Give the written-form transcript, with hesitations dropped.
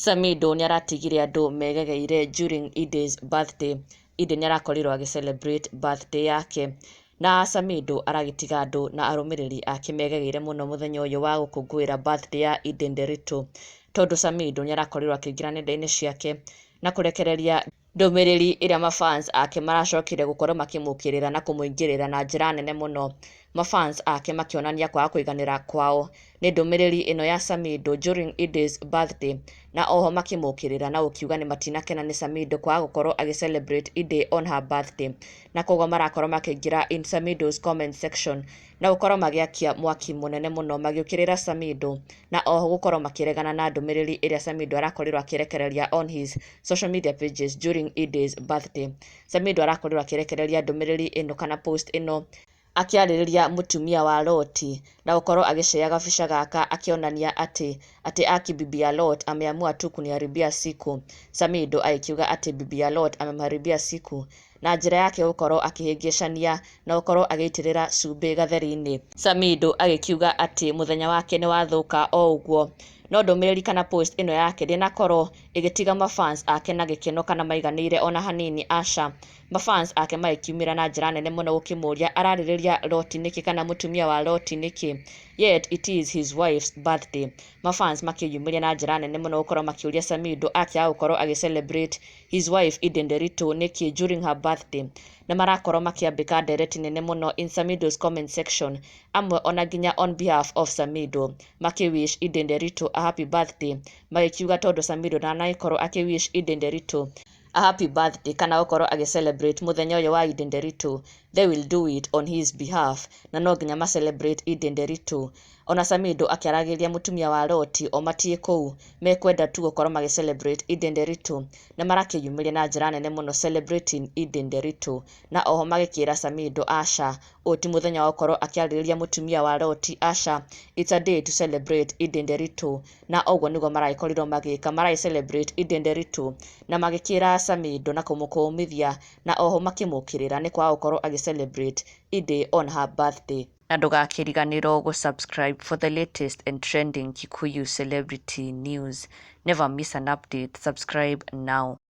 Samidoh nĩaratigire andũ megegeire during Edday'S birthday. Edday nĩarakorirwo agĩcelebrate birthday yake, na Samidoh aragĩtiga andũ na arũmĩrĩri ake megegeire mũno mũthenya ũyũ wa gũkũngũĩra birthday ya Edday tondũ Samidoh nĩarakorirwo akĩingĩra nenda-inĩ ciake na kũrekereria ndũmĩrĩri ĩrĩa mafans ake maracokire gũkorwo makĩmũkĩrĩra na kũmũingĩrĩra na njĩra nene mũno, mafans ake makĩonania kwaga kũiganĩra kwao nĩ ndũmĩrĩri ĩno ya Samidoh during Edday'S birthday, na oho makĩmũkĩrĩra na gũkiuga nĩ matinakena nĩ Samidoh kwaga gũkorwo agĩcelebrate Edday on her birthday, na koguo marakorwo makĩingĩra in Samidoh's comment section na gũkorwo magĩakia mwaki mũnene mũno magĩũkĩrĩra Samidoh, na oho gũkorwo makĩregana na ndũmĩrĩri ĩrĩa Samidoh arakorirwo akĩrekereria on his social media pages during Edday'S birthday. Samidoh arakorirwo akĩrekereria ndũmĩrĩri ĩno kana post ĩno akĩarĩrĩria mũtumia wa Loti na gũkorwo agĩshare gabica gaka akĩonania atĩ akibibi ya Lot ameamua tu kuniharibia siku. Samidoh akiuga atĩ bibi ya Lot amemharibia siku na njĩra yake gũkorwo akĩhĩngĩcania na gũkorwo agĩitĩrĩra cumbĩ gatheri-inĩ. Samidoh agĩkiuga atĩ mũthenya wake nĩ wathũka o ũguo, no ndũmĩrĩri kana post ĩno yake ndĩnakorwo ĩgĩtiga mafans ake na gĩkeno kana maiganĩire ona hanini, aca. Mafans ake magĩkiumĩra na njĩra nene mũno gũkĩmũria ararĩrĩria Loti nĩkĩ kana mũtumia wa Loti nĩkĩ, yet it is his wife's birthday. Mafans makĩyumĩria na njĩra nene mũno gũkorwo makĩũria Samidoh akĩaga gũkorwo agĩcelebrate his wife Edday nĩkĩ during her birthday, na marakorwo makĩambĩka ndereti nene mũno in Samidoh's comment section, amwe ona nginya on behalf of Samidoh makĩwish Edday a happy birthday, magĩkiuga tondũ Samidoh ndanagĩkorwo akĩwish Edday a happy birthday kana gũkorwo agĩcelebrate mũthenya ũyũ wa Edday, they will do it on his behalf, na no nginya macelebrate Edday. Ona Samidoh akĩaragĩria mũtumia wa Loti o matiĩ kũu mekwenda tu gũkorwo magĩcelebrate Edday, na marakĩyumĩria na njĩra nene mũno celebrating Edday, na oho magĩkĩra Samidoh aca, ũyũ ti mũthenya wa gũkorwo akĩarĩrĩria mũtumia wa Loti, aca, it's a day to celebrate Edday, na ũguo nĩguo maragĩkorirwo magĩka, maragĩcelebrate Edday na magĩkĩra Samidoh na kũmũkũmithia na oho makĩmũkĩrĩra nĩ kwaga gũkorwo agĩcelebrate Edday on her birthday. Na ndũgakĩriganĩrwo gũ-subscribe for the latest and trending Kikuyu celebrity news. Never miss an update. Subscribe now.